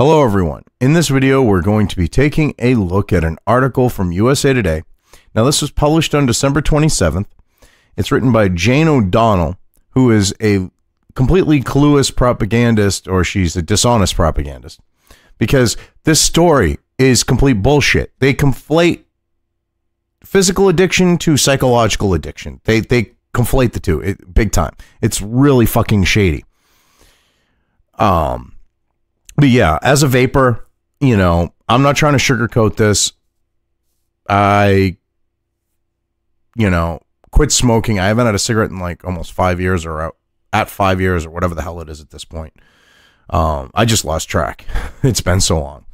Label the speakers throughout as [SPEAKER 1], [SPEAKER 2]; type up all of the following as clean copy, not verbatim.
[SPEAKER 1] Hello everyone. In this video, we're going to be taking a look at an article from USA Today. Now this was published on December 27th. It's written by Jane O'Donnell, who is a completely clueless propagandist, or she's a dishonest propagandist, because this story is complete bullshit. They conflate physical addiction to psychological addiction. They conflate the two big time. It's really fucking shady. But yeah, as a vapor, you know, I'm not trying to sugarcoat this. I, quit smoking. I haven't had a cigarette in like almost 5 years, or at 5 years, or whatever the hell it is at this point. I just lost track. It's been so long.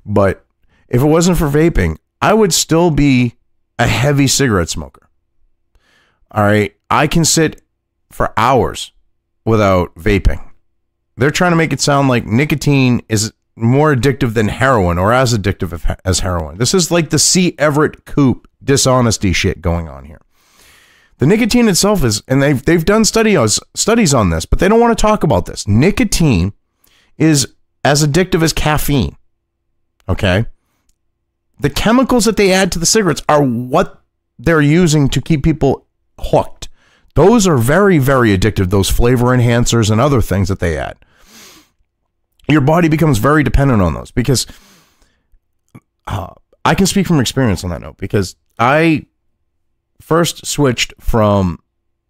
[SPEAKER 1] But if it wasn't for vaping, I would still be a heavy cigarette smoker. All right. I can sit for hours without vaping. They're trying to make it sound like nicotine is more addictive than heroin, or as addictive as heroin. This is like the C Everet Koop dishonesty shit going on here. The nicotine itself is, and they've done studies on this, but they don't want to talk about this. Nicotine is as addictive as caffeine. Okay? The chemicals that they add to the cigarettes are what they're using to keep people hooked. Those are very, very addictive, those flavor enhancers and other things that they add. Your body becomes very dependent on those, because I can speak from experience on that note, because I first switched from,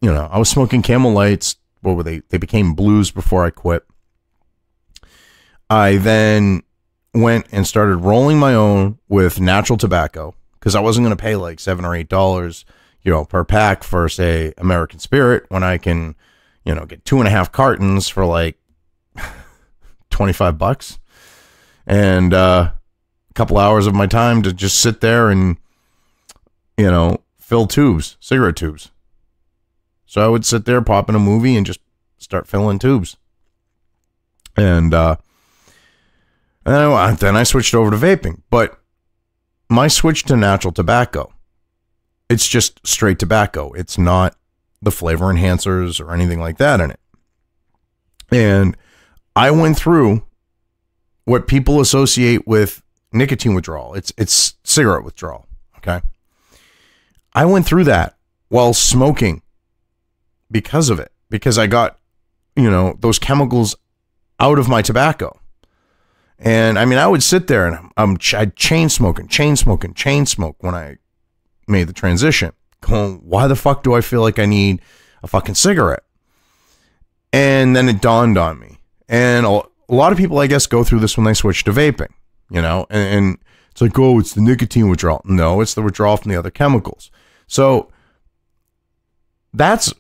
[SPEAKER 1] I was smoking Camel Lights. What were they? They became Blues before I quit. I then went and started rolling my own with natural tobacco, because I wasn't going to pay like $7 or $8, per pack for, say, American Spirit, when I can, get 2.5 cartons for like $25, and a couple hours of my time to just sit there and, fill tubes, cigarette tubes. So I would sit there, pop in a movie, and just start filling tubes. And then I switched over to vaping. But my switch to natural tobacco, it's just straight tobacco. It's not the flavor enhancers or anything like that in it. And I went through what people associate with nicotine withdrawal. It's cigarette withdrawal, okay? I went through that while smoking because of it, because I got, those chemicals out of my tobacco. And I mean, I would sit there and I'd chain smoke when I made the transition, going, why the fuck do I feel like I need a fucking cigarette? And then it dawned on me. And a lot of people, I guess, go through this when they switch to vaping, and it's like, oh, it's the nicotine withdrawal. No, it's the withdrawal from the other chemicals. So that's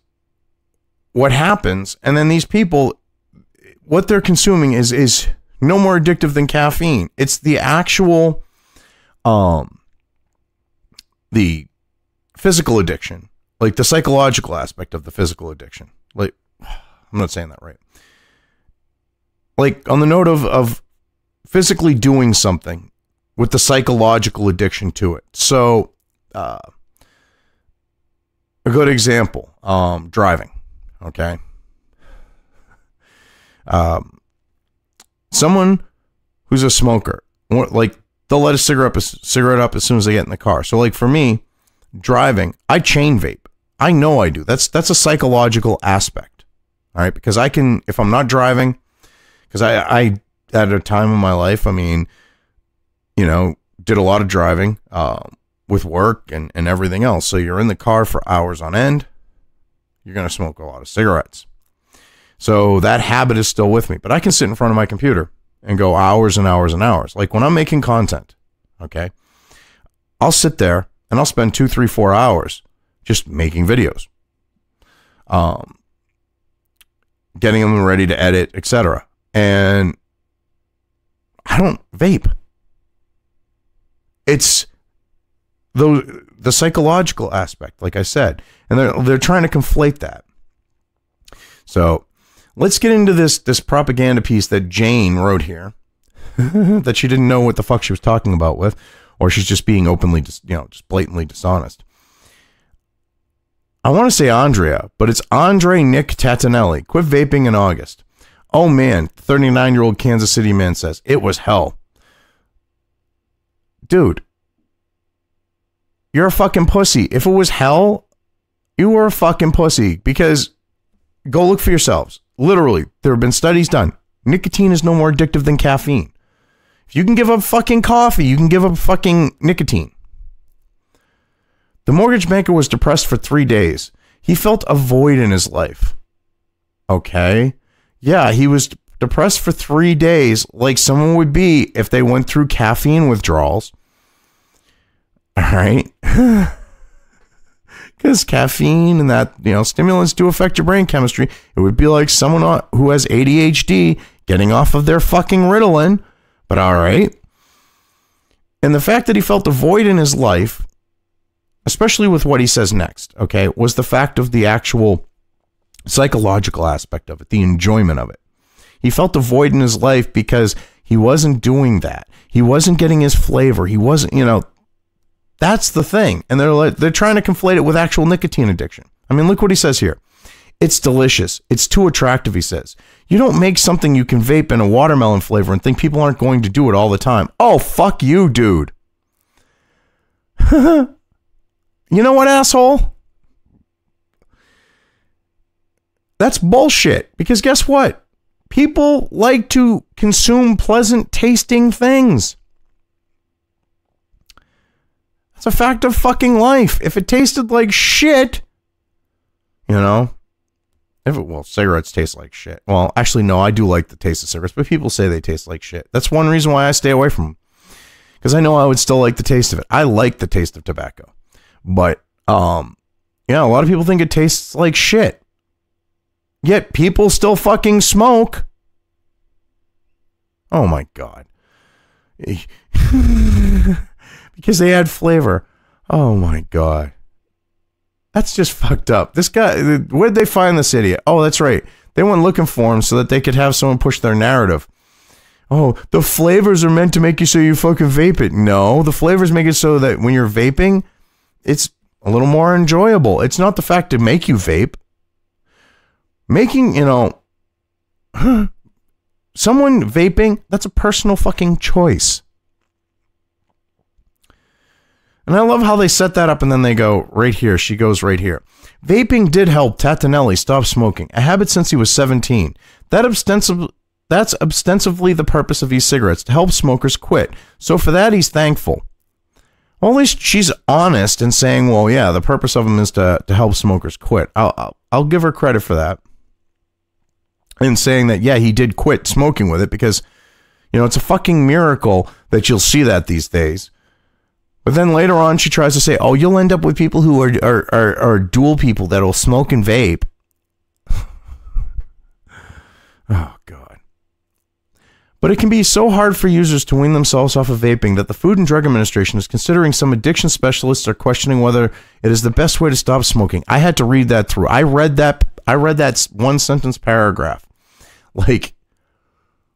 [SPEAKER 1] what happens. And then these people, what they're consuming is no more addictive than caffeine. It's the actual, the physical addiction, like the psychological aspect of the physical addiction. Like, I'm not saying that right. Like on the note of physically doing something with the psychological addiction to it. So, a good example, driving. Okay. Someone who's a smoker, like they'll light a cigarette up as soon as they get in the car. So like for me, driving, I chain vape. I know I do. That's a psychological aspect. All right. Because I can, if I'm not driving, because I at a time in my life, I mean, did a lot of driving with work and everything else. So you're in the car for hours on end. You're going to smoke a lot of cigarettes. So that habit is still with me. But I can sit in front of my computer and go hours and hours and hours. Like when I'm making content, okay, I'll sit there and I'll spend 2, 3, 4 hours just making videos, getting them ready to edit, etc. And I don't vape. It's the psychological aspect, like I said, and they're trying to conflate that. So let's get into this propaganda piece that Jane wrote here, that she didn't know what the fuck she was talking about with, or she's just being openly, just blatantly dishonest. I want to say Andrea, but it's Andre Nick Tatinelli. Quit vaping in August. Oh man, 39-year-old Kansas City man says, it was hell. Dude, you're a fucking pussy. If it was hell, you were a fucking pussy, because go look for yourselves. Literally, there have been studies done. Nicotine is no more addictive than caffeine. If you can give up fucking coffee, you can give up fucking nicotine. The mortgage banker was depressed for 3 days. He felt a void in his life. Okay. Yeah, he was depressed for 3 days, like someone would be if they went through caffeine withdrawals. All right. Because caffeine and that, stimulants do affect your brain chemistry. It would be like someone who has ADHD getting off of their fucking Ritalin. But all right. And the fact that he felt a void in his life, especially with what he says next, okay, was the fact of the actual psychological aspect of it, the enjoyment of it. He felt a void in his life because he wasn't doing that. He wasn't getting his flavor. He wasn't, that's the thing. And they're trying to conflate it with actual nicotine addiction. I mean, look what he says here. It's delicious. It's too attractive, he says. You don't make something you can vape in a watermelon flavor and think people aren't going to do it all the time. Oh, fuck you, dude. You know what, asshole? That's bullshit. Because guess what? People like to consume pleasant tasting things. It's a fact of fucking life. If it tasted like shit, cigarettes taste like shit. Well, actually, no, I do like the taste of cigarettes, but people say they taste like shit. That's one reason why I stay away from them. Because I know I would still like the taste of it. I like the taste of tobacco. But, a lot of people think it tastes like shit. Yet people still fucking smoke. Oh my God. Because they add flavor. Oh my God. That's just fucked up. This guy, where'd they find this idiot? Oh, that's right. They went looking for him so that they could have someone push their narrative. Oh, the flavors are meant to make you so you fucking vape it. No, the flavors make it so that when you're vaping, it's a little more enjoyable. It's not the fact to make you vape. Making, someone vaping, that's a personal fucking choice. And I love how they set that up and then they go right here. She goes right here. Vaping did help Tatanelli stop smoking, a habit since he was 17. That's ostensibly the purpose of e-cigarettes, to help smokers quit. So for that, he's thankful. Well, at least she's honest in saying, well, yeah, the purpose of them is to help smokers quit. I'll give her credit for that. And saying that, yeah, he did quit smoking with it because, it's a fucking miracle that you'll see that these days. But then later on, she tries to say, oh, you'll end up with people who are dual people that will smoke and vape. Oh, God. But it can be so hard for users to wean themselves off of vaping that the Food and Drug Administration is considering some addiction specialists are questioning whether it is the best way to stop smoking. I had to read that through. I read that one sentence paragraph like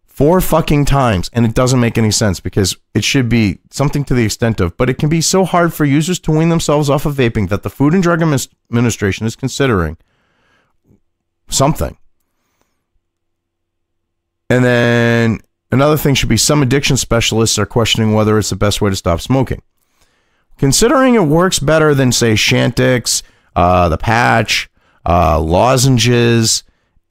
[SPEAKER 1] 4 fucking times, and it doesn't make any sense because it should be something to the extent of, but it can be so hard for users to wean themselves off of vaping that the Food and Drug Administration is considering something. And then another thing should be some addiction specialists are questioning whether it's the best way to stop smoking. Considering it works better than, say, Shantix, the patch, lozenges,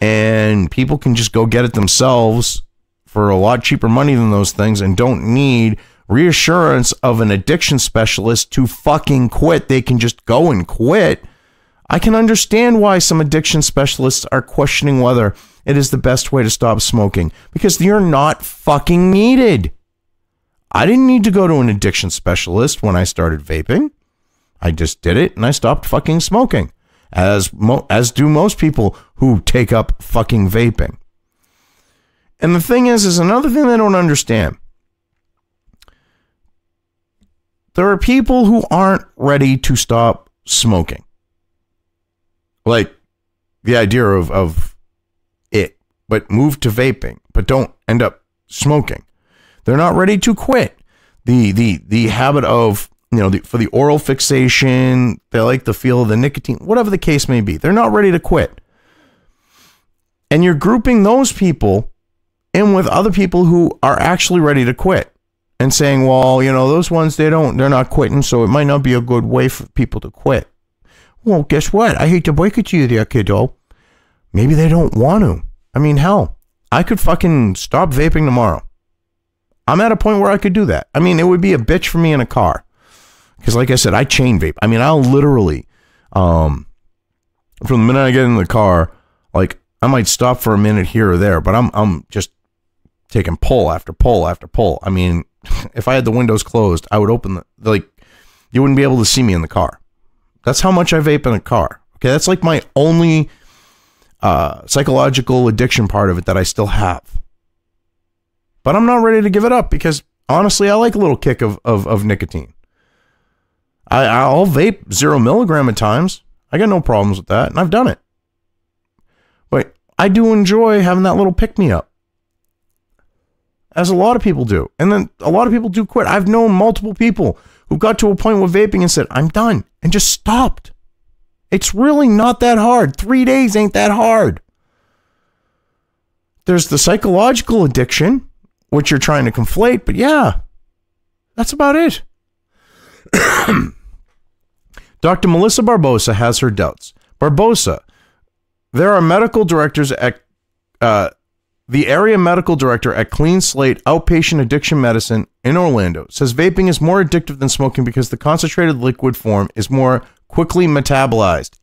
[SPEAKER 1] and people can just go get it themselves for a lot cheaper money than those things and don't need reassurance of an addiction specialist to fucking quit. They can just go and quit. I can understand why some addiction specialists are questioning whether it is the best way to stop smoking, because you're not fucking needed. I didn't need to go to an addiction specialist when I started vaping. I just did it and I stopped fucking smoking, as do most people who take up fucking vaping. And the thing is another thing they don't understand. There are people who aren't ready to stop smoking. Like the idea of it, but move to vaping, but don't end up smoking. They're not ready to quit. The habit of, for the oral fixation, they like the feel of the nicotine, whatever the case may be. They're not ready to quit. And you're grouping those people in with other people who are actually ready to quit and saying, well, you know, those ones, they're not quitting, so it might not be a good way for people to quit. Well, guess what? I hate to break it to you there, kiddo. Maybe they don't want to. I mean, hell, I could fucking stop vaping tomorrow. I'm at a point where I could do that. I mean, it would be a bitch for me in a car. Because like I said, I chain vape. I mean, I'll literally, from the minute I get in the car, like, I might stop for a minute here or there, but I'm just taking pull after pull after pull. I mean, if I had the windows closed, I would open like, you wouldn't be able to see me in the car. That's how much I vape in a car. Okay, that's like my only psychological addiction part of it that I still have. But I'm not ready to give it up because, honestly, I like a little kick of nicotine. I'll vape 0 milligram at times. I got no problems with that, and I've done it. But I do enjoy having that little pick-me-up, as a lot of people do. And then a lot of people do quit. I've known multiple people who got to a point with vaping and said, I'm done, and just stopped. It's really not that hard. 3 days ain't that hard. There's the psychological addiction, which you're trying to conflate, but yeah, that's about it. Dr. Melissa Barbosa has her doubts. Barbosa, there are medical directors at the area medical director at Clean Slate Outpatient Addiction Medicine in Orlando says vaping is more addictive than smoking because the concentrated liquid form is more quickly metabolized.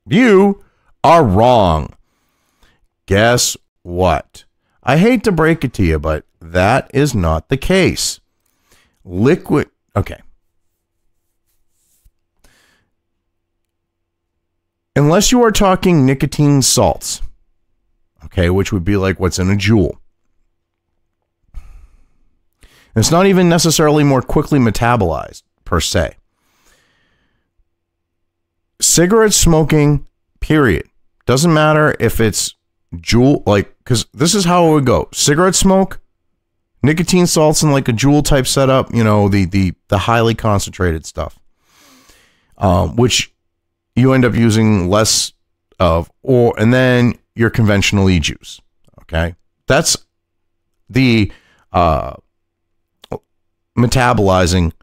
[SPEAKER 1] You are wrong. Guess what? I hate to break it to you, but that is not the case. Liquid, okay. Unless you are talking nicotine salts, okay, which would be like what's in a Juul. It's not even necessarily more quickly metabolized, per se. Cigarette smoking, period. Doesn't matter if it's Juul, like, because this is how it would go. Cigarette smoke, nicotine salts in like a Juul type setup, you know, the highly concentrated stuff, which you end up using less of, and then your conventional e-juice. Okay, that's the metabolizing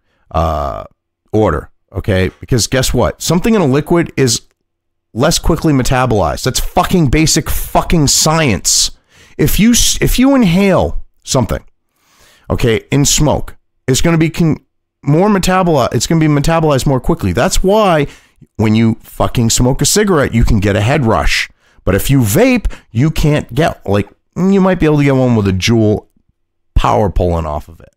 [SPEAKER 1] order. Okay, because guess what? Something in a liquid is less quickly metabolized. That's fucking basic fucking science. If you inhale something, okay, in smoke, it's going to be more metabolized. It's going to be metabolized more quickly. That's why when you fucking smoke a cigarette, you can get a head rush. But if you vape, you can't get, like, you might be able to get one with a Juul power pulling off of it,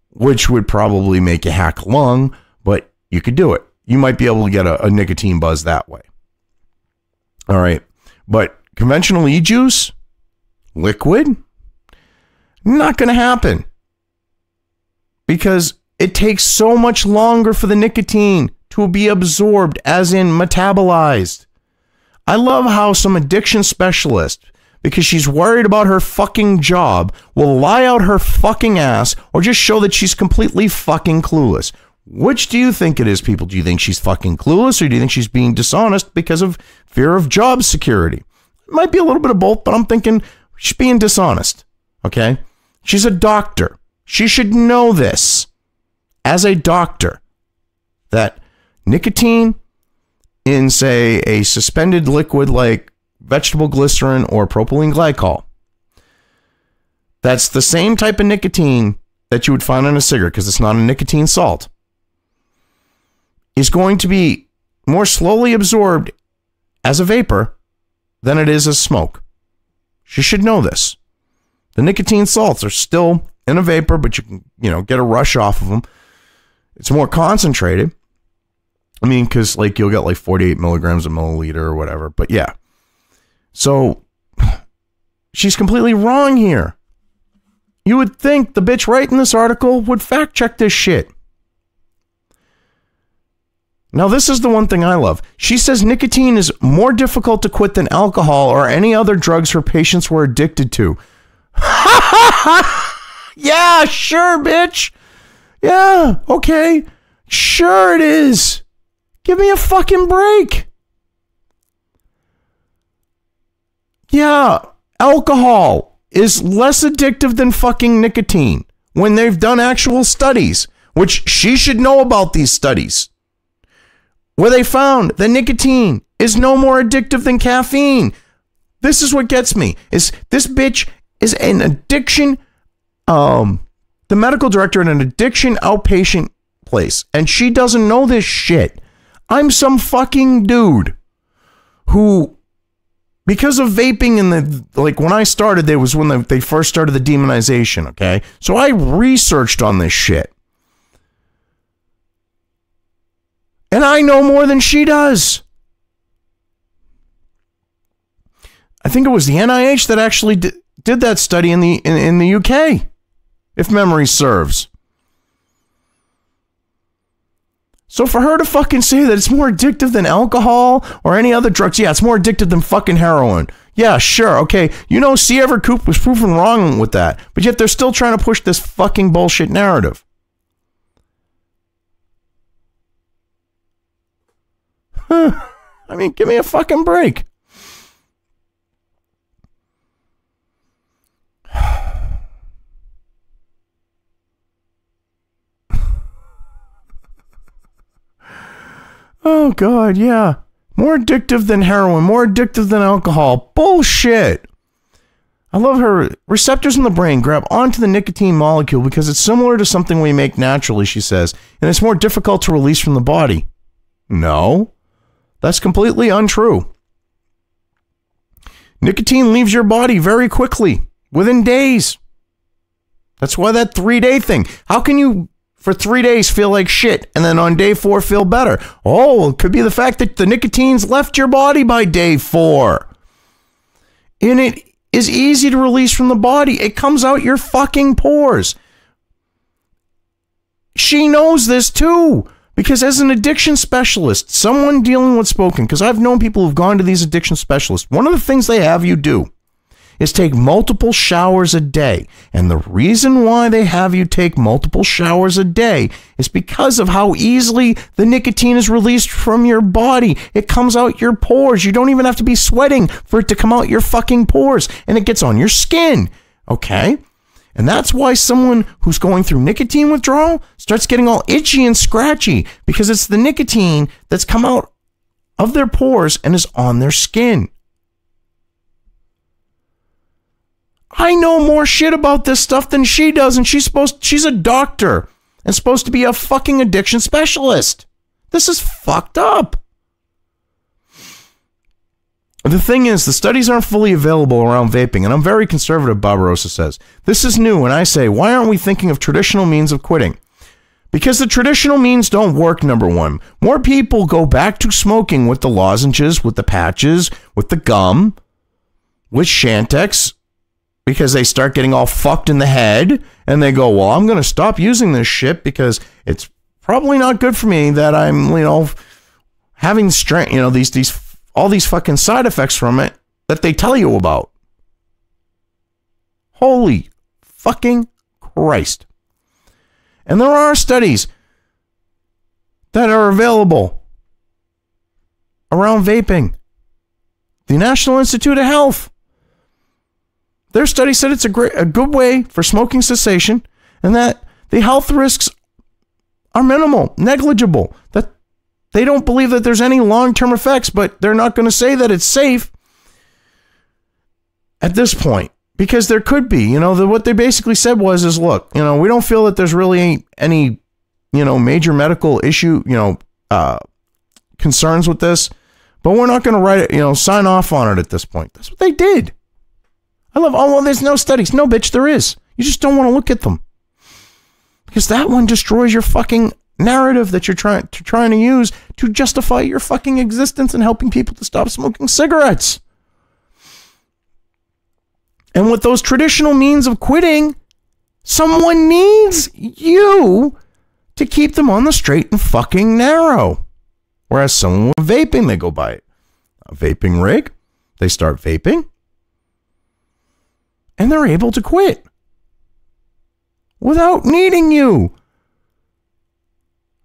[SPEAKER 1] which would probably make you hack a lung, but you could do it. You might be able to get a nicotine buzz that way. All right. But conventional e-juice, liquid, not going to happen. Because it takes so much longer for the nicotine to be absorbed, as in metabolized. I love how some addiction specialist, because she's worried about her fucking job, will lie out her fucking ass or just show that she's completely fucking clueless. Which do you think it is, people? Do you think she's fucking clueless, or do you think she's being dishonest because of fear of job security? It might be a little bit of both, but I'm thinking she's being dishonest. Okay? She's a doctor. She should know this as a doctor, that nicotine in, say, a suspended liquid like vegetable glycerin or propylene glycol, that's the same type of nicotine that you would find in a cigarette, because it's not a nicotine salt, is going to be more slowly absorbed as a vapor than it is as smoke. She should know this. The nicotine salts are still in a vapor, but you can, you know, get a rush off of them. It's more concentrated. I mean, because like you'll get like 48 milligrams a milliliter or whatever. But yeah. So she's completely wrong here. You would think the bitch writing this article would fact check this shit. Now, this is the one thing I love. She says nicotine is more difficult to quit than alcohol or any other drugs her patients were addicted to. Yeah, sure, bitch. Yeah, okay. Sure it is. Give me a fucking break. Yeah, alcohol is less addictive than fucking nicotine when they've done actual studies, which she should know about these studies, where they found that nicotine is no more addictive than caffeine. This is what gets me, is this bitch is an addiction, the medical director at an addiction outpatient place, and she doesn't know this shit. I'm some fucking dude who, because of vaping and like when I started, there was when they first started the demonization, okay? So I researched on this shit. And I know more than she does. I think it was the NIH that actually did that study in the UK, if memory serves. So for her to fucking say that it's more addictive than alcohol or any other drugs, yeah, it's more addictive than fucking heroin. Yeah, sure, okay. You know, C Everet Koop was proven wrong with that, but yet they're still trying to push this fucking bullshit narrative. I mean, give me a fucking break. Oh, God, yeah. More addictive than heroin, more addictive than alcohol. Bullshit. I love her. Receptors in the brain grab onto the nicotine molecule because it's similar to something we make naturally, she says, and it's more difficult to release from the body. No, that's completely untrue. Nicotine leaves your body very quickly, within days. That's why that 3-day thing. How can you, for 3 days, feel like shit, and then on day 4 feel better? Oh, it could be the fact that the nicotine's left your body by day 4. And it is easy to release from the body. It comes out your fucking pores. She knows this too. Because as an addiction specialist, someone dealing with smoking, because I've known people who've gone to these addiction specialists, one of the things they have you do is take multiple showers a day. And the reason why they have you take multiple showers a day is because of how easily the nicotine is released from your body. It comes out your pores. You don't even have to be sweating for it to come out your fucking pores. And it gets on your skin. Okay? And that's why someone who's going through nicotine withdrawal starts getting all itchy and scratchy, because it's the nicotine that's come out of their pores and is on their skin. I know more shit about this stuff than she does, and she's a doctor and supposed to be a fucking addiction specialist. This is fucked up. The thing is, the studies aren't fully available around vaping, and I'm very conservative, Barbarossa says. This is new, and I say, why aren't we thinking of traditional means of quitting? Because the traditional means don't work, number one. More people go back to smoking with the lozenges, with the patches, with the gum, with Shantex, because they start getting all fucked in the head, and they go, well, I'm going to stop using this shit because it's probably not good for me that I'm, having strength, all these fucking side effects from it that they tell you about. Holy fucking Christ. And there are studies that are available around vaping. The National Institute of Health, their study said it's a good way for smoking cessation, and that the health risks are minimal, negligible, that they don't believe that there's any long-term effects, but they're not going to say that it's safe at this point, because there could be. What they basically said is, look, we don't feel that there's really any, major medical issue, concerns with this, but we're not going to write it, sign off on it at this point. That's what they did. I love, oh, well, there's no studies. No, bitch, there is. You just don't want to look at them. Because that one destroys your fucking narrative that you're trying to use to justify your fucking existence and helping people to stop smoking cigarettes. And with those traditional means of quitting, someone needs you to keep them on the straight and fucking narrow. Whereas someone with vaping, they go buy a vaping rig, they start vaping, and they're able to quit without needing you.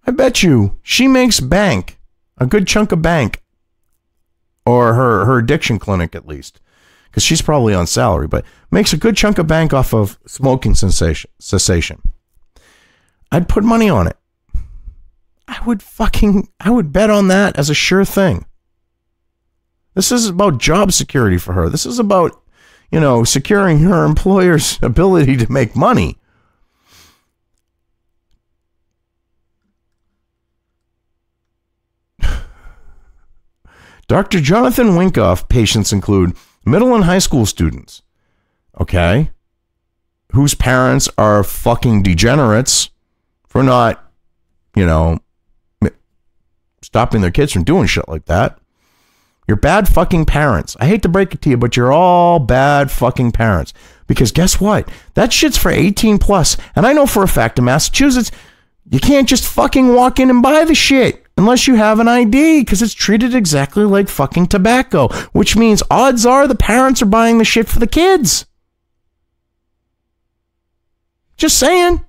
[SPEAKER 1] I bet you she makes bank, a good chunk of bank, or her addiction clinic at least, because she's probably on salary, but makes a good chunk of bank off of smoking cessation. I'd put money on it. I would bet on that as a sure thing. This is about job security for her. This is about, securing her employer's ability to make money. Dr. Jonathan Winkoff patients include middle and high school students, okay, whose parents are fucking degenerates for not, stopping their kids from doing shit like that. You're bad fucking parents. I hate to break it to you, but you're all bad fucking parents. Because guess what? That shit's for 18 plus. And I know for a fact in Massachusetts, you can't just fucking walk in and buy the shit unless you have an ID, because it's treated exactly like fucking tobacco, which means odds are the parents are buying the shit for the kids. Just saying.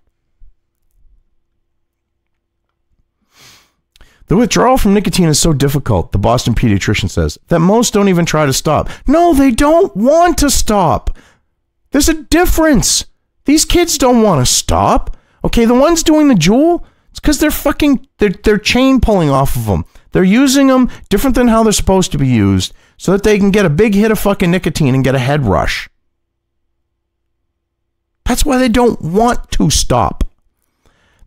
[SPEAKER 1] The withdrawal from nicotine is so difficult, the Boston pediatrician says, that most don't even try to stop. No, they don't want to stop. There's a difference. These kids don't want to stop. Okay, the ones doing the Juul, it's because they're chain pulling off of them. They're using them different than how they're supposed to be used so that they can get a big hit of fucking nicotine and get a head rush. That's why they don't want to stop.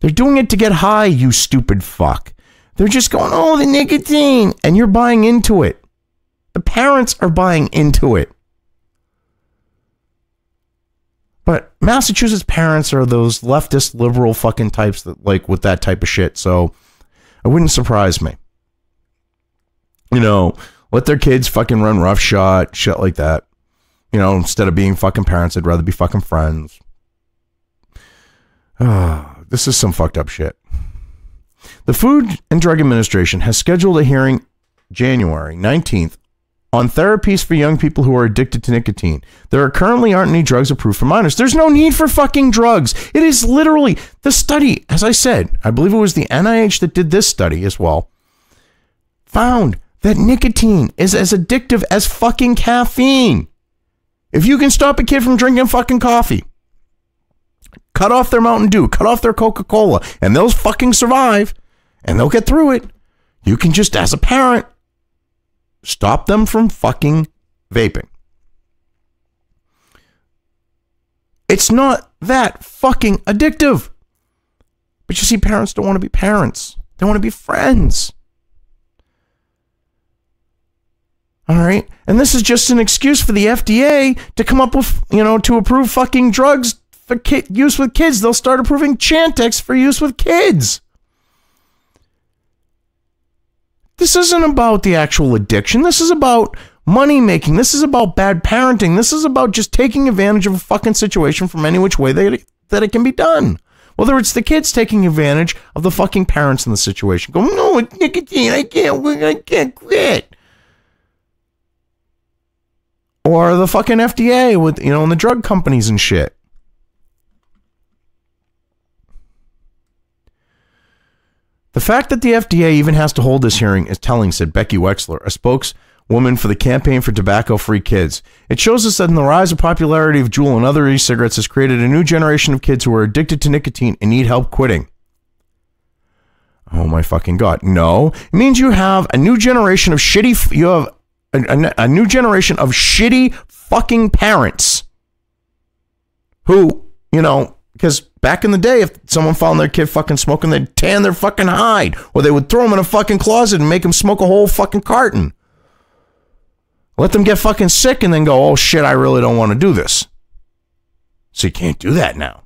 [SPEAKER 1] They're doing it to get high, you stupid fuck. They're just going, oh, the nicotine, and you're buying into it. The parents are buying into it. But Massachusetts parents are those leftist, liberal fucking types that like with that type of shit, so it wouldn't surprise me. Let their kids fucking run roughshod, shit like that. Instead of being fucking parents, they'd rather be fucking friends. This is some fucked up shit. The Food and Drug Administration has scheduled a hearing January 19th on therapies for young people who are addicted to nicotine. There currently aren't any drugs approved for minors. There's no need for fucking drugs. It is literally the study, as I said, I believe it was the NIH that did this study as well, found that nicotine is as addictive as fucking caffeine. If you can stop a kid from drinking fucking coffee, cut off their Mountain Dew, cut off their Coca-Cola, and they'll fucking survive, and they'll get through it. You can just, as a parent, stop them from fucking vaping. It's not that fucking addictive. But you see, parents don't want to be parents. They want to be friends. All right? And this is just an excuse for the FDA to come up with, to approve fucking drugs for use with kids. They'll start approving Chantix for use with kids. This isn't about the actual addiction. This is about money making. This is about bad parenting. This is about just taking advantage of a fucking situation from any which way that it can be done. Whether it's the kids taking advantage of the fucking parents in the situation. Going, no, it's nicotine. I can't quit. Or the fucking FDA with, and the drug companies and shit. The fact that the FDA even has to hold this hearing is telling, said Becky Wexler, a spokeswoman for the Campaign for Tobacco-Free Kids. It shows us that the rise of popularity of Juul and other e-cigarettes has created a new generation of kids who are addicted to nicotine and need help quitting. Oh my fucking God. No. It means you have a new generation of shitty, you have a new generation of shitty fucking parents who, because back in the day, if someone found their kid fucking smoking, they'd tan their fucking hide, or they would throw them in a fucking closet and make them smoke a whole fucking carton. Let them get fucking sick and then go, oh shit, I really don't want to do this. So you can't do that now.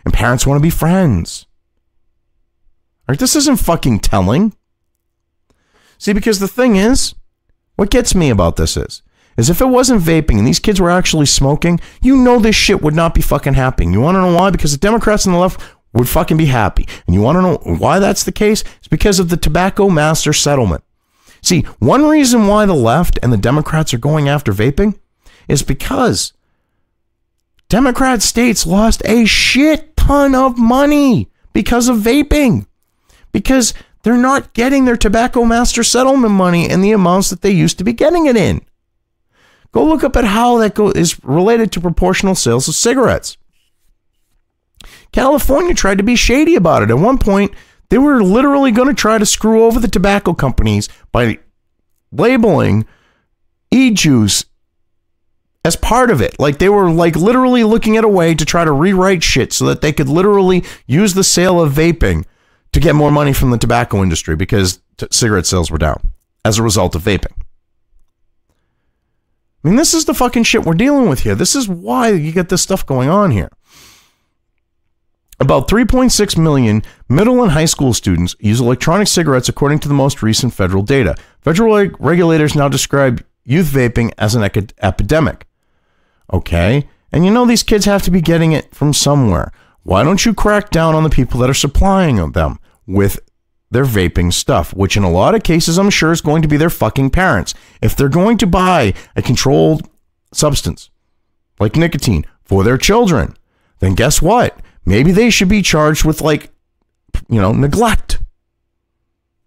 [SPEAKER 1] And parents want to be friends. All right, this isn't fucking telling. See, because the thing is, what gets me about this is if it wasn't vaping and these kids were actually smoking, this shit would not be fucking happening. You want to know why? Because the Democrats on the left would fucking be happy. And you want to know why that's the case? It's because of the tobacco master settlement. See, one reason why the left and the Democrats are going after vaping is because Democrat states lost a shit ton of money because of vaping. Because they're not getting their tobacco master settlement money in the amounts that they used to be getting it in. Go look up at how that is related to proportional sales of cigarettes. California tried to be shady about it. At one point, they were literally going to try to screw over the tobacco companies by labeling e-juice as part of it. Like they were like literally looking at a way to try to rewrite shit so that they could literally use the sale of vaping to get more money from the tobacco industry because cigarette sales were down as a result of vaping. I mean, this is the fucking shit we're dealing with here. This is why you get this stuff going on here. About 3.6 million middle and high school students use electronic cigarettes according to the most recent federal data. Federal regulators now describe youth vaping as an epidemic. Okay, and you know these kids have to be getting it from somewhere. Why don't you crack down on the people that are supplying them with their vaping stuff, which in a lot of cases I'm sure is going to be their fucking parents. If they're going to buy a controlled substance like nicotine for their children, then guess what? Maybe they should be charged with, like, you know, neglect.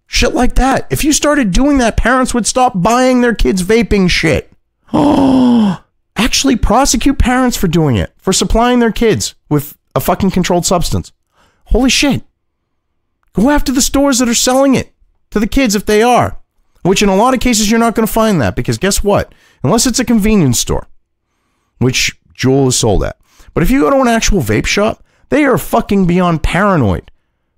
[SPEAKER 1] Shit like that. If you started doing that, parents would stop buying their kids vaping shit. Oh, actually prosecute parents for doing it, for supplying their kids with a fucking controlled substance. Holy shit. Go after the stores that are selling it to the kids if they are. Which in a lot of cases you're not going to find that, because guess what? Unless it's a convenience store, which Juul is sold at. But if you go to an actual vape shop, they are fucking beyond paranoid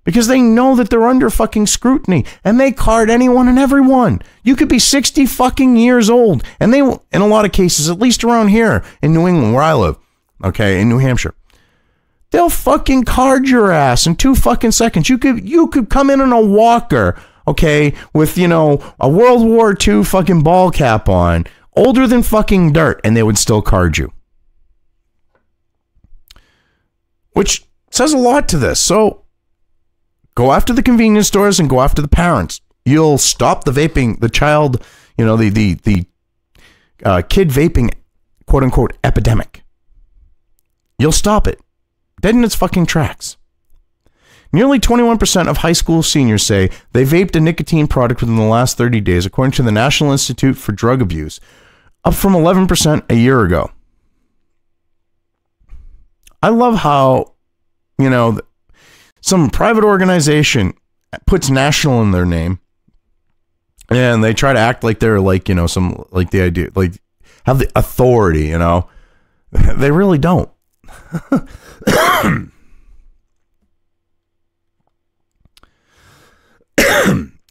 [SPEAKER 1] because they know that they're under fucking scrutiny and they card anyone and everyone. You could be 60 fucking years old and they will, in a lot of cases, at least around here in New England where I live, okay, in New Hampshire, they'll fucking card your ass in 2 fucking seconds. You could come in a walker, okay, with, you know, a World War II fucking ball cap on, older than fucking dirt, and they would still card you. Which says a lot to this. So go after the convenience stores and go after the parents. You'll stop the vaping, the child, you know, the kid vaping, quote unquote, epidemic. You'll stop it dead in its fucking tracks. Nearly 21% of high school seniors say they vaped a nicotine product within the last 30 days, according to the National Institute for Drug Abuse, up from 11% a year ago. I love how, you know, some private organization puts national in their name and they try to act like they're like, you know, some, like the idea, like have the authority, you know, they really don't.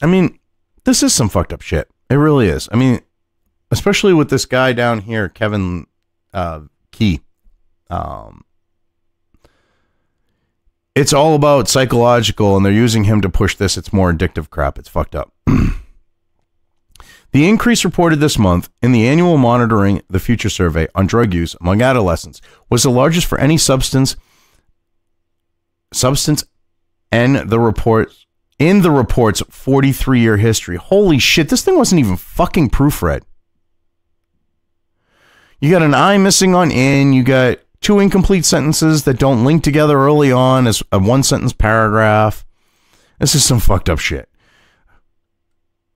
[SPEAKER 1] I mean, this is some fucked up shit. It really is. I mean, especially with this guy down here, Kevin Key. It's all about psychological, and they're using him to push this. It's more addictive crap. It's fucked up. The increase reported this month in the annual Monitoring the Future survey on drug use among adolescents was the largest for any substance and the report's 43-year history. Holy shit, this thing wasn't even fucking proofread. You got an I missing on in, you got 2 incomplete sentences that don't link together early on as a 1-sentence paragraph. This is some fucked up shit.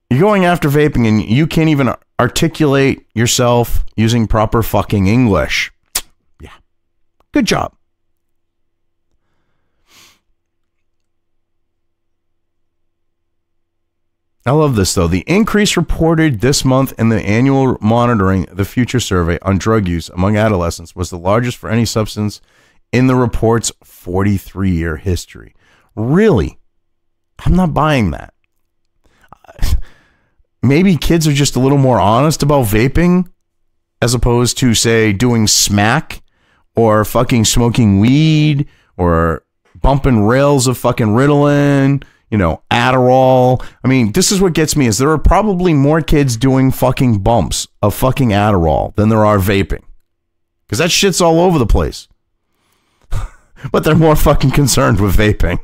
[SPEAKER 1] You're going after vaping and you can't even articulate yourself using proper fucking English. Yeah. Good job. I love this, though. The increase reported this month in the annual Monitoring the Future survey on drug use among adolescents was the largest for any substance in the report's 43-year history. Really? I'm not buying that. Maybe kids are just a little more honest about vaping as opposed to, say, doing smack or fucking smoking weed or bumping rails of fucking Ritalin, you know, Adderall. I mean, this is what gets me is there are probably more kids doing fucking bumps of fucking Adderall than there are vaping. Because that shit's all over the place. But they're more fucking concerned with vaping.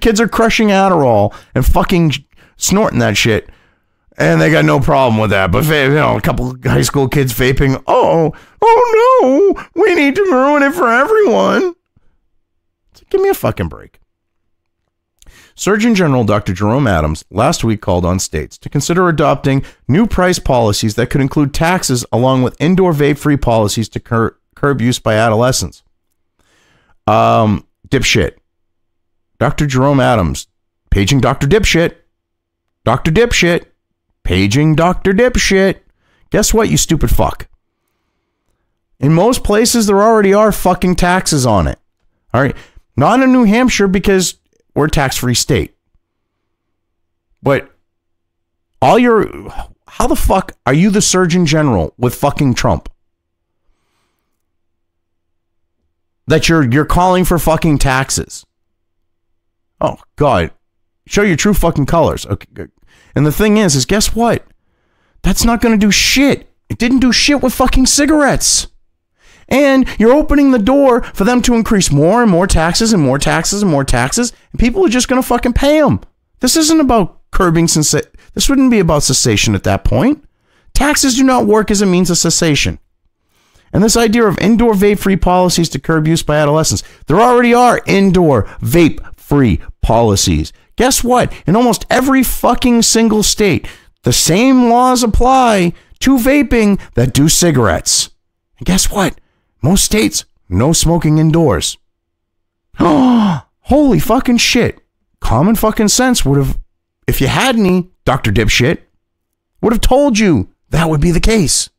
[SPEAKER 1] Kids are crushing Adderall and fucking snorting that shit, and they got no problem with that. But, you know, a couple of high school kids vaping, oh no, we need to ruin it for everyone. So give me a fucking break. Surgeon General Dr. Jerome Adams last week called on states to consider adopting new price policies that could include taxes along with indoor vape-free policies to curb use by adolescents. Dipshit. Dr. Jerome Adams, paging Dr. Dipshit. Dr. Dipshit, paging Dr. Dipshit. Guess what, you stupid fuck? In most places, there already are fucking taxes on it. All right. Not in New Hampshire because we're a tax-free state. But how the fuck are you the Surgeon General with fucking Trump? That you're calling for fucking taxes. Oh, God. Show your true fucking colors. Okay, good. And the thing is guess what? That's not going to do shit. It didn't do shit with fucking cigarettes. And you're opening the door for them to increase more and more taxes and more taxes and more taxes. And people are just going to fucking pay them. This isn't about curbing cessation. This wouldn't be about cessation at that point. Taxes do not work as a means of cessation. And this idea of indoor vape-free policies to curb use by adolescents. There already are indoor vape-free policies. Guess what? In almost every fucking single state, the same laws apply to vaping that do cigarettes. And guess what? Most states, no smoking indoors. Holy fucking shit. Common fucking sense would have, if you had any, Dr. Dipshit, would have told you that would be the case.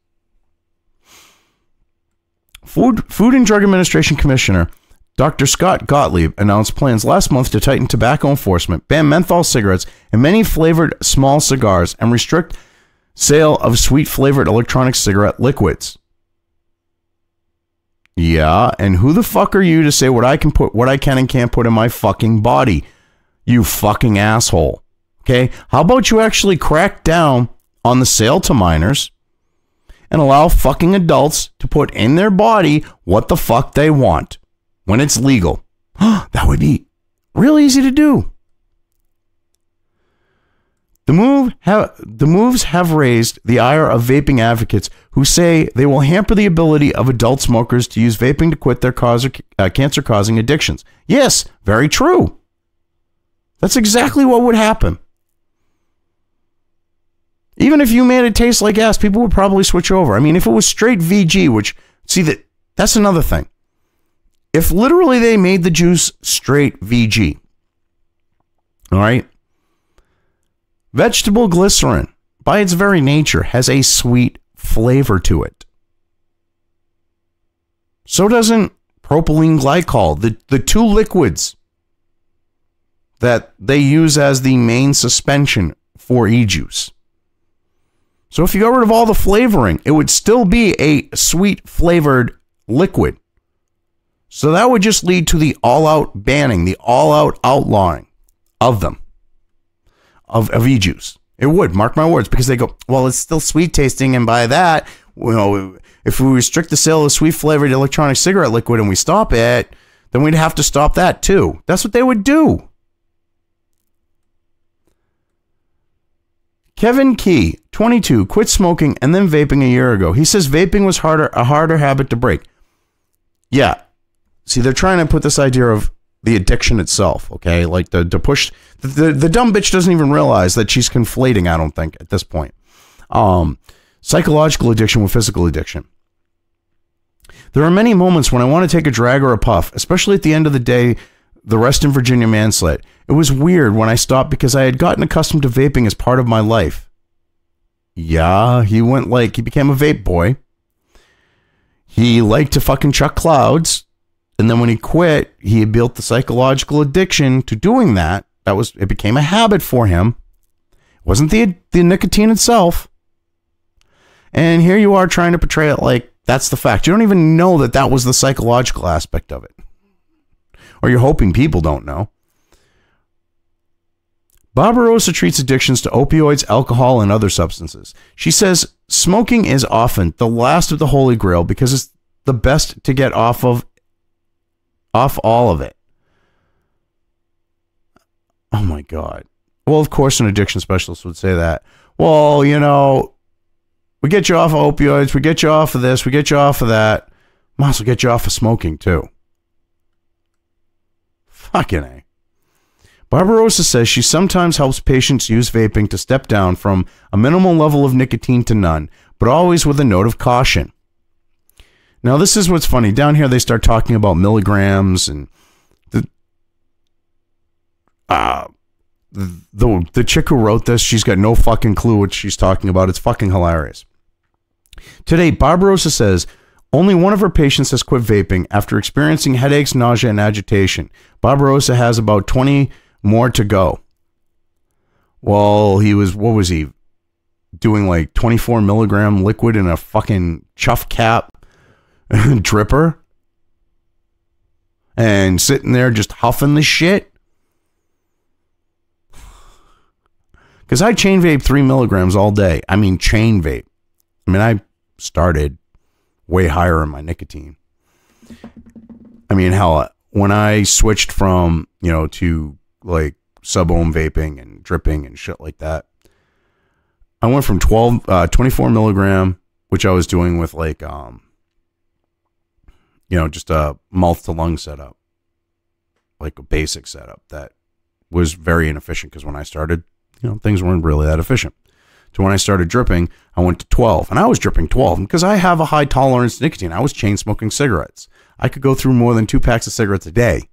[SPEAKER 1] Food and Drug Administration Commissioner Dr. Scott Gottlieb announced plans last month to tighten tobacco enforcement, ban menthol cigarettes and many flavored small cigars, and restrict sale of sweet flavored electronic cigarette liquids. Yeah, and who the fuck are you to say what I can and can't put in my fucking body? You fucking asshole. Okay? How about you actually crack down on the sale to minors and allow fucking adults to put in their body what the fuck they want when it's legal? That would be real easy to do. The moves have raised the ire of vaping advocates who say they will hamper the ability of adult smokers to use vaping to quit their cancer-causing addictions. Yes, very true. That's exactly what would happen. Even if you made it taste like ass, people would probably switch over. I mean, if it was straight VG, which, see, that's another thing. If literally they made the juice straight VG, all right? Vegetable glycerin, by its very nature, has a sweet flavor to it. So doesn't propylene glycol, the two liquids that they use as the main suspension for e-juice. So if you got rid of all the flavoring, it would still be a sweet flavored liquid. So that would just lead to the all-out banning, the all-out outlawing of them. Of e-juice. It would, mark my words, because they go, well, it's still sweet tasting, and by that, you know, if we restrict the sale of sweet flavored electronic cigarette liquid and we stop it, then we'd have to stop that too. That's what they would do. Kevin Key, 22, quit smoking and then vaping a year ago. He says vaping was a harder habit to break. Yeah. See, they're trying to put this idea of the addiction itself, okay? Like the push, the dumb bitch doesn't even realize that she's conflating, I don't think, at this point. Psychological addiction with physical addiction. There are many moments when I want to take a drag or a puff, especially at the end of the day, the rest in Virginia man sled. It was weird when I stopped because I had gotten accustomed to vaping as part of my life. Yeah, he became a vape boy. He liked to fucking chuck clouds. And then when he quit, he had built the psychological addiction to doing that. It became a habit for him. It wasn't the nicotine itself. And here you are trying to portray it like that's the fact. You don't even know that was the psychological aspect of it. Or you're hoping people don't know. Barbarossa treats addictions to opioids, alcohol, and other substances. She says smoking is often the last of the holy grail because it's the best to get off all of it. Oh my God. Well, of course, an addiction specialist would say that. Well, you know, we get you off of opioids, we get you off of this, we get you off of that. Might as well get you off of smoking too. Fucking A. Barbarossa says she sometimes helps patients use vaping to step down from a minimal level of nicotine to none, but always with a note of caution. Now, this is what's funny. Down here, they start talking about milligrams, and the chick who wrote this, she's got no fucking clue what she's talking about. It's fucking hilarious. Today, Barbarossa says only one of her patients has quit vaping after experiencing headaches, nausea, and agitation. Barbarossa has about 20 more to go. Well, what was he? Doing like 24 milligram liquid in a fucking chuff cap dripper? And sitting there just huffing the shit? Because I chain vape 3 milligrams all day. I mean, chain vape. I mean, I started way higher in my nicotine. I mean, hell, when I switched from, to like sub-ohm vaping and dripping and shit like that, I went from 24 milligram, which I was doing with like, just a mouth to lung setup, like a basic setup that was very inefficient because when I started, things weren't really that efficient. So when I started dripping, I went to 12, and I was dripping 12 because I have a high tolerance to nicotine. I was chain smoking cigarettes. I could go through more than 2 packs of cigarettes a day.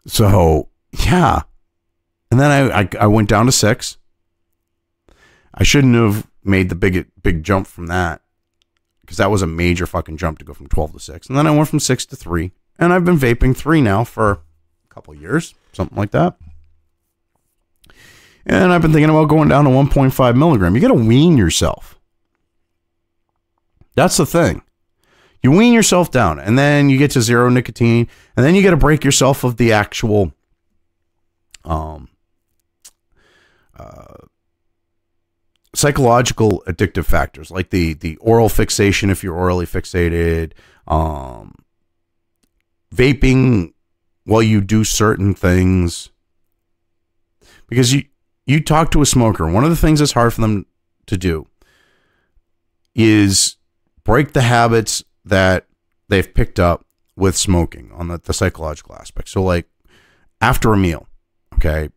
[SPEAKER 1] So yeah. And then I went down to 6. I shouldn't have made the big jump from that because that was a major fucking jump to go from 12 to 6. And then I went from 6 to 3, and I've been vaping 3 now for a couple of years, something like that. And I've been thinking about going down to 1.5 milligram. You got to wean yourself. That's the thing. You wean yourself down, and then you get to 0 nicotine, and then you got to break yourself of the actual psychological addictive factors, like the oral fixation if you're orally fixated, vaping while you do certain things. Because you talk to a smoker, one of the things that's hard for them to do is break the habits that they've picked up with smoking on the psychological aspect. So like after a meal, okay,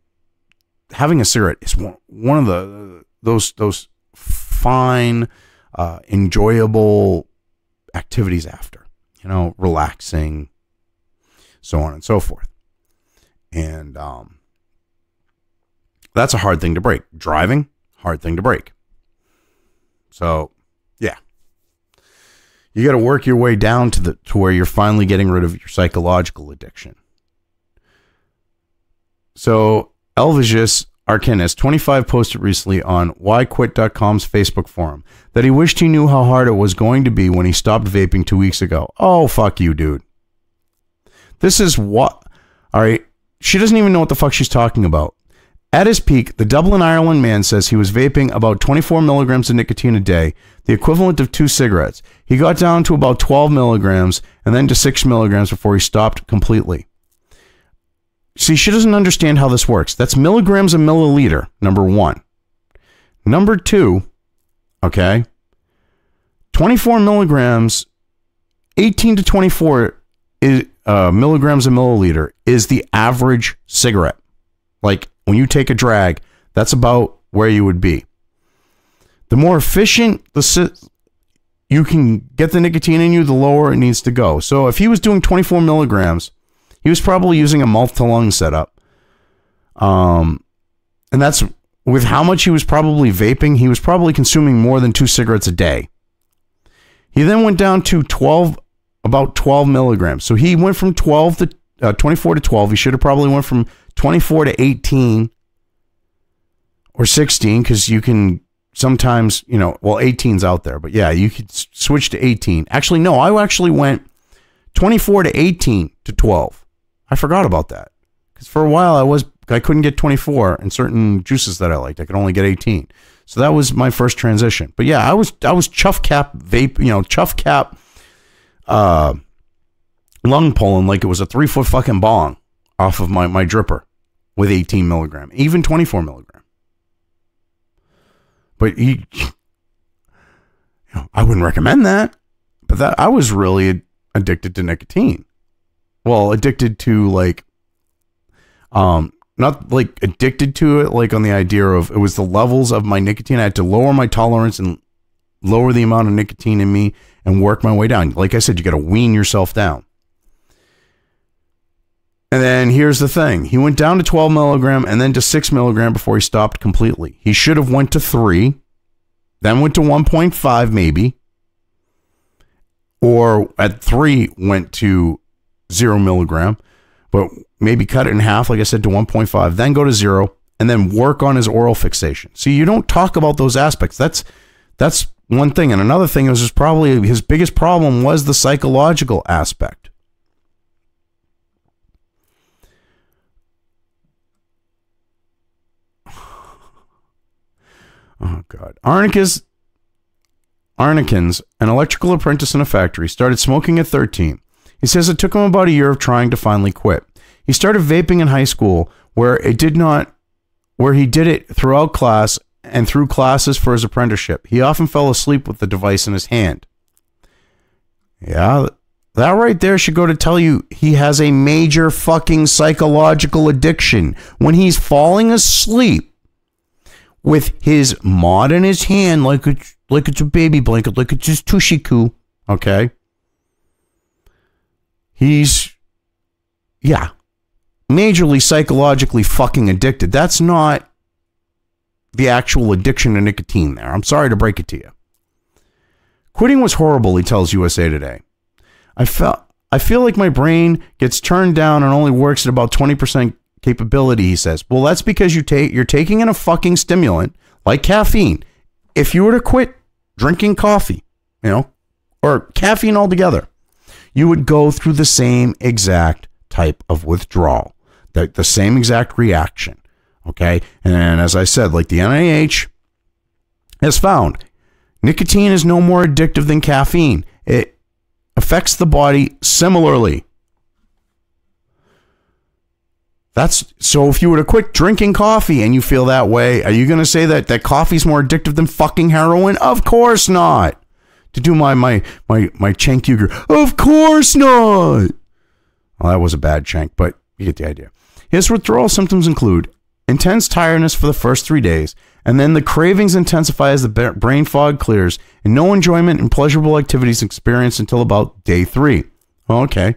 [SPEAKER 1] having a cigarette is one of those fine, enjoyable activities after, relaxing, so on and so forth. And that's a hard thing to break. Driving, hard thing to break. So, yeah. You got to work your way down to where you're finally getting rid of your psychological addiction. So, Elvisius Arcanis, 25, posted recently on whyquit.com's Facebook forum that he wished he knew how hard it was going to be when he stopped vaping 2 weeks ago. Oh, fuck you, dude. This is what... All right, she doesn't even know what the fuck she's talking about. At his peak, the Dublin, Ireland man says he was vaping about 24 milligrams of nicotine a day, the equivalent of 2 cigarettes. He got down to about 12 milligrams and then to 6 milligrams before he stopped completely. See, she doesn't understand how this works. That's milligrams a milliliter, number 1. Number 2, okay, 24 milligrams, 18 to 24 milligrams a milliliter is the average cigarette. Like, when you take a drag, that's about where you would be. The more efficient you can get the nicotine in you, the lower it needs to go. So if he was doing 24 milligrams, he was probably using a mouth-to-lung setup. And that's with how much he was probably vaping. He was probably consuming more than 2 cigarettes a day. He then went down to about 12 milligrams. So he went from 24 to 12. He should have probably went from 24 to 18 or 16, because you can sometimes, 18's out there, but yeah, you could switch to 18. Actually, no, I actually went 24 to 18 to 12. I forgot about that, because for a while I couldn't get 24 in certain juices that I liked. I could only get 18. So that was my first transition. But yeah, I was chuff cap vape, chuff cap lung pulling like it was a 3-foot fucking bong off of my dripper with 18 milligram, even 24 milligram. But I wouldn't recommend that. But that I was really addicted to nicotine. Well, addicted to, like, Not like addicted to it, like on the idea of it was the levels of my nicotine. I had to lower my tolerance and lower the amount of nicotine in me and work my way down. Like I said, you got to wean yourself down. And then here's the thing. He went down to 12 milligram and then to 6 milligram before he stopped completely. He should have went to 3, then went to 1.5 maybe. Or at 3 went to 0 milligram, but maybe cut it in half, like I said, to 1.5, then go to 0, and then work on his oral fixation. See, you don't talk about those aspects. That's one thing. And another thing is probably his biggest problem was the psychological aspect. Oh, God. Arnicus, an electrical apprentice in a factory, started smoking at 13. He says it took him about a year of trying to finally quit. He started vaping in high school where he did it throughout class and through classes for his apprenticeship. He often fell asleep with the device in his hand. Yeah, that right there should go to tell you he has a major fucking psychological addiction. When he's falling asleep with his mod in his hand like it's a baby blanket, like it's his tushy-coo, okay? He's, yeah, majorly psychologically fucking addicted. That's not the actual addiction to nicotine there. I'm sorry to break it to you. Quitting was horrible, he tells USA Today. I feel like my brain gets turned down and only works at about 20% capability, he says. Well, that's because you're taking in a fucking stimulant like caffeine. If you were to quit drinking coffee, or caffeine altogether, you would go through the same exact type of withdrawal, the same exact reaction. Okay. And as I said, like the NIH has found, nicotine is no more addictive than caffeine. It affects the body similarly. So if you were to quit drinking coffee and you feel that way, are you going to say that coffee's more addictive than fucking heroin? Of course not. To do my Cenk Uygur, of course not. Well, that was a bad Cenk, but you get the idea. His withdrawal symptoms include intense tiredness for the first 3 days, and then the cravings intensify as the brain fog clears, and no enjoyment and pleasurable activities experienced until about day 3. Okay,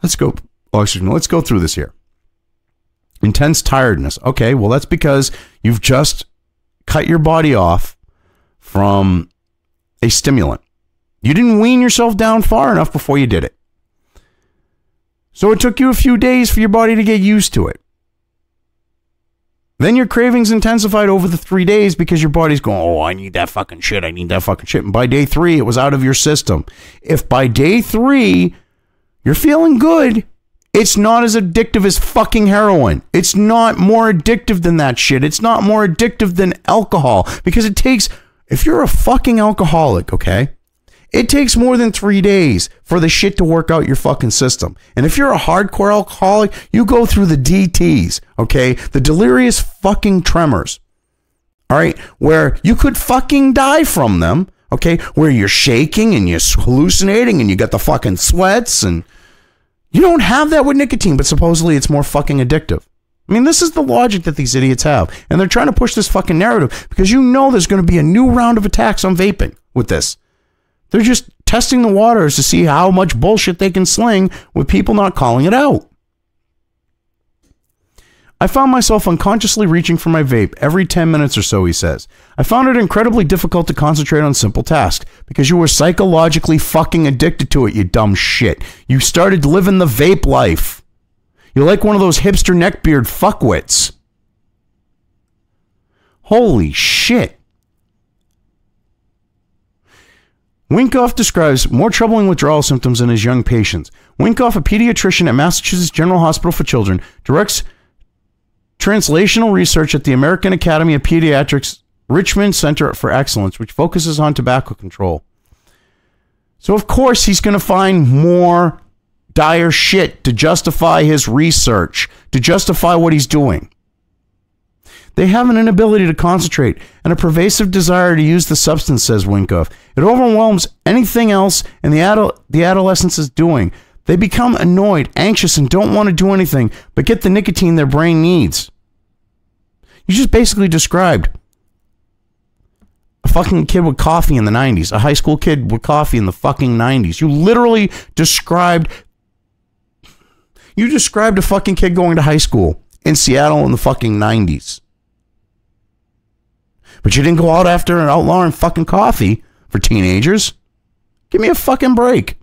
[SPEAKER 1] let's go. Oh, excuse me. Let's go through this here. Intense tiredness. Okay, well, that's because you've just cut your body off from a stimulant. You didn't wean yourself down far enough before you did it. So it took you a few days for your body to get used to it. Then your cravings intensified over the 3 days because your body's going, oh, I need that fucking shit. I need that fucking shit. And by day 3, it was out of your system. If by day 3, you're feeling good, it's not as addictive as fucking heroin. It's not more addictive than that shit. It's not more addictive than alcohol because it takes, if you're a fucking alcoholic, okay, it takes more than 3 days for the shit to work out your fucking system. And if you're a hardcore alcoholic, you go through the DTs, okay, the delirious fucking tremors, all right, where you could fucking die from them, okay, where you're shaking and you're hallucinating and you got the fucking sweats and you don't have that with nicotine, but supposedly it's more fucking addictive. I mean, this is the logic that these idiots have. And they're trying to push this fucking narrative because you know there's going to be a new round of attacks on vaping with this. They're just testing the waters to see how much bullshit they can sling with people not calling it out. I found myself unconsciously reaching for my vape every 10 minutes or so, he says. I found it incredibly difficult to concentrate on simple tasks because you were psychologically fucking addicted to it, you dumb shit. You started living the vape life. You're like one of those hipster neckbeard fuckwits. Holy shit. Winkoff describes more troubling withdrawal symptoms in his young patients. Winkoff, a pediatrician at Massachusetts General Hospital for Children, directs translational research at the American Academy of Pediatrics Richmond Center for Excellence, which focuses on tobacco control. So, of course, he's going to find more dire shit to justify his research, to justify what he's doing. They have an inability to concentrate and a pervasive desire to use the substance, says Winkoff. It overwhelms anything else and the adolescence is doing. They become annoyed, anxious, and don't want to do anything but get the nicotine their brain needs. You just basically described a fucking kid with coffee in the 90s, a high school kid with coffee in the fucking 90s. You literally described a fucking kid going to high school in Seattle in the fucking 90s. But you didn't go out after and outlawing fucking coffee for teenagers. Give me a fucking break.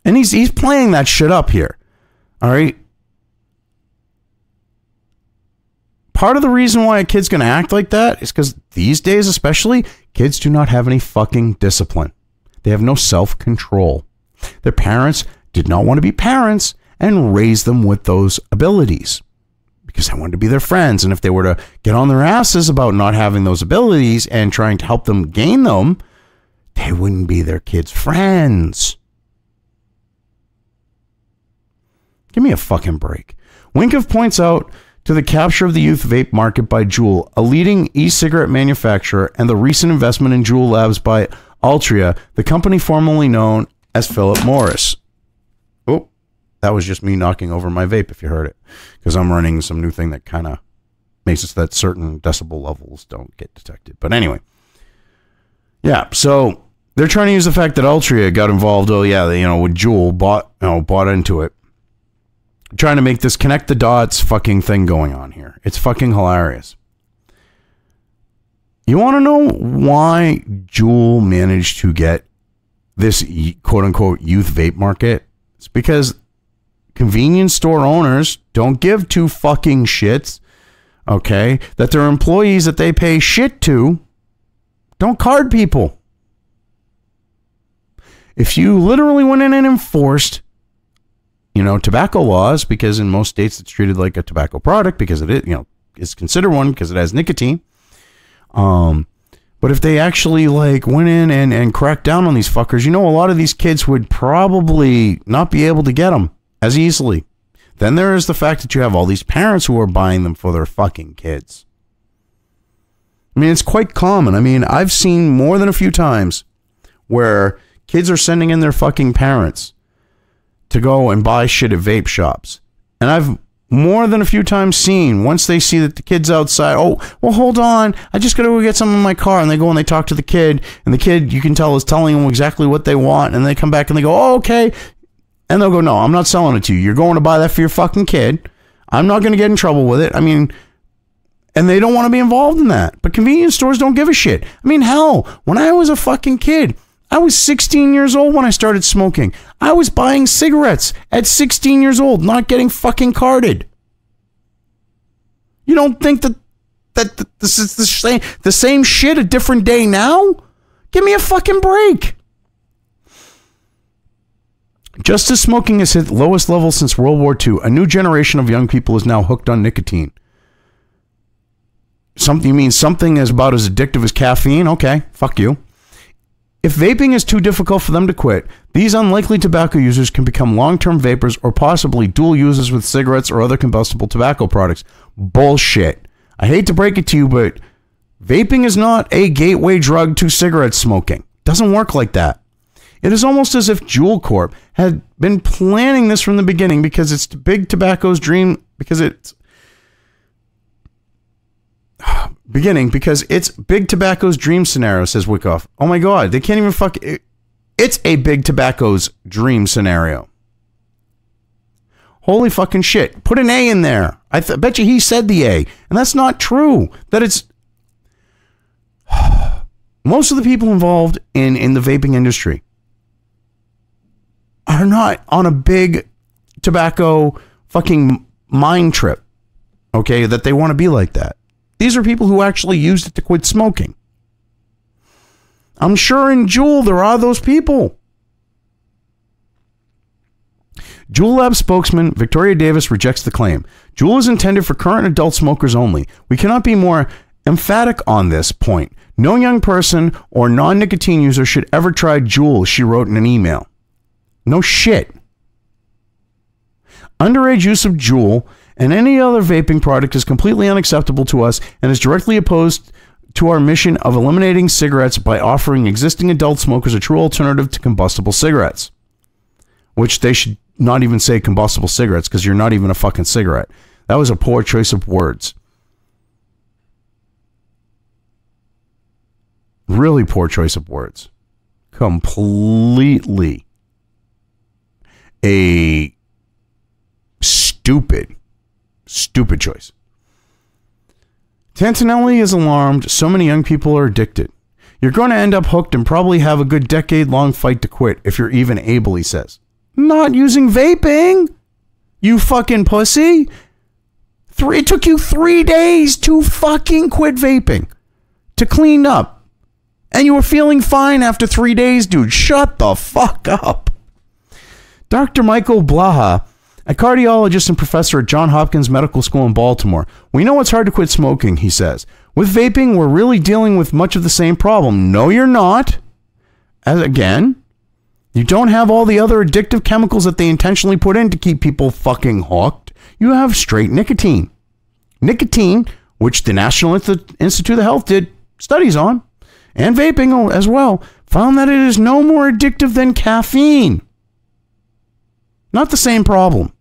[SPEAKER 1] And he's playing that shit up here. All right? Part of the reason why a kid's going to act like that is because these days especially, kids do not have any fucking discipline. They have no self-control. Their parents did not want to be parents and raise them with those abilities because they wanted to be their friends. And if they were to get on their asses about not having those abilities and trying to help them gain them, they wouldn't be their kids' friends. Give me a fucking break. Winkoff points out to the capture of the youth vape market by Juul, a leading e-cigarette manufacturer, and the recent investment in Juul Labs by Altria, the company formerly known as Philip Morris. Oh, that was just me knocking over my vape, if you heard it, because I'm running some new thing that kind of makes it so that certain decibel levels don't get detected. But anyway, yeah, so they're trying to use the fact that Altria got involved. Oh yeah, with Juul bought into it. Trying to make this connect the dots fucking thing going on here. It's fucking hilarious. You want to know why Juul managed to get this quote unquote youth vape market? It's because convenience store owners don't give two fucking shits, okay, that their employees that they pay shit to don't card people. If you literally went in and enforced tobacco laws, because in most states it's treated like a tobacco product because it is, is considered one because it has nicotine. But if they actually went in and cracked down on these fuckers, a lot of these kids would probably not be able to get them as easily. Then there is the fact that you have all these parents who are buying them for their fucking kids. I mean, it's quite common. I mean, I've seen more than a few times where kids are sending in their fucking parents to go and buy shit at vape shops. And I've more than a few times seen, once they see that the kid's outside, oh, well, hold on, I just gotta go get some in my car. And they go and they talk to the kid, and the kid, you can tell, is telling them exactly what they want. And they come back and they go, oh, okay. And they'll go, no, I'm not selling it to you. You're going to buy that for your fucking kid. I'm not gonna get in trouble with it. I mean, and they don't want to be involved in that. But convenience stores don't give a shit. I mean, hell, when I was a fucking kid, I was 16 years old when I started smoking. I was buying cigarettes at 16 years old, not getting fucking carded. You don't think that this is the same shit a different day now? Give me a fucking break. Just as smoking has hit lowest levels since World War II, a new generation of young people is now hooked on nicotine. You mean something is about as addictive as caffeine? Okay, fuck you. If vaping is too difficult for them to quit, these unlikely tobacco users can become long-term vapors or possibly dual users with cigarettes or other combustible tobacco products. Bullshit. I hate to break it to you, but vaping is not a gateway drug to cigarette smoking. Doesn't work like that. It is almost as if Juul Corp had been planning this from the beginning because it's big tobacco's dream, because it's big tobacco's dream scenario, says Wyckoff. Oh my god, they can't even fuck it. It's a big tobacco's dream scenario. Holy fucking shit. Put an A in there. I bet you he said the A. And that's not true. That it's most of the people involved in the vaping industry are not on a big tobacco fucking mind trip. Okay, that they want to be like that. These are people who actually used it to quit smoking. I'm sure in Juul there are those people. Juul Lab spokesman Victoria Davis rejects the claim. Juul is intended for current adult smokers only. We cannot be more emphatic on this point. No young person or non-nicotine user should ever try Juul, she wrote in an email. No shit. Underage use of Juul and any other vaping product is completely unacceptable to us and is directly opposed to our mission of eliminating cigarettes by offering existing adult smokers a true alternative to combustible cigarettes. which they should not even say combustible cigarettes because you're not even a fucking cigarette. That was a poor choice of words. Really poor choice of words. Completely a stupid choice. Tantinelli is alarmed. So many young people are addicted. You're going to end up hooked and probably have a good decade-long fight to quit if you're even able, he says. Not using vaping, you fucking pussy. It took you 3 days to fucking quit vaping, to clean up. And you were feeling fine after 3 days, dude. Shut the fuck up. Dr. Michael Blaha, a cardiologist and professor at Johns Hopkins Medical School in Baltimore. We know it's hard to quit smoking, he says. With vaping, we're really dealing with much of the same problem. No, you're not. As again, you don't have all the other addictive chemicals that they intentionally put in to keep people fucking hooked. You have straight nicotine. Nicotine, which the National Institute of Health did studies on, and vaping as well, found that it is no more addictive than caffeine. Not the same problem.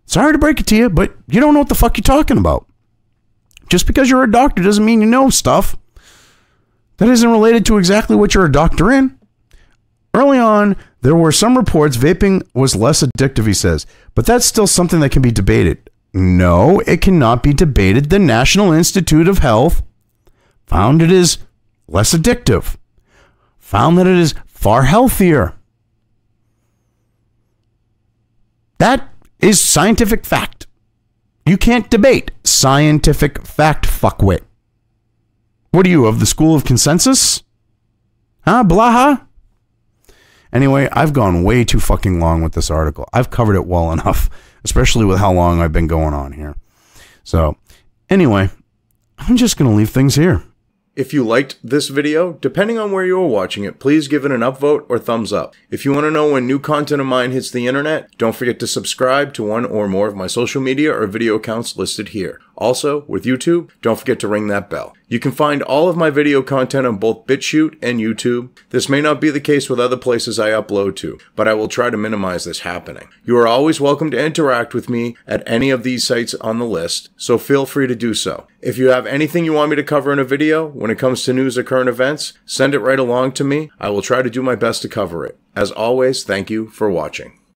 [SPEAKER 1] Sorry to break it to you, but you don't know what the fuck you're talking about. Just because you're a doctor doesn't mean you know stuff that isn't related to exactly what you're a doctor in. Early on, there were some reports vaping was less addictive, he says, but that's still something that can be debated. No, it cannot be debated. The National Institute of Health found it is less addictive, found that it is far healthier. That is scientific fact. You can't debate scientific fact, fuckwit. What are you, of the school of consensus? Huh, Blaha? Anyway, I've gone way too fucking long with this article. I've covered it well enough, especially with how long I've been going on here. So, anyway, I'm just going to leave things here. If you liked this video, depending on where you are watching it, please give it an upvote or thumbs up. If you want to know when new content of mine hits the internet, don't forget to subscribe to one or more of my social media or video accounts listed here. Also, with YouTube, don't forget to ring that bell. You can find all of my video content on both BitChute and YouTube. This may not be the case with other places I upload to, but I will try to minimize this happening. You are always welcome to interact with me at any of these sites on the list, so feel free to do so. If you have anything you want me to cover in a video, when it comes to news or current events, send it right along to me. I will try to do my best to cover it. As always, thank you for watching.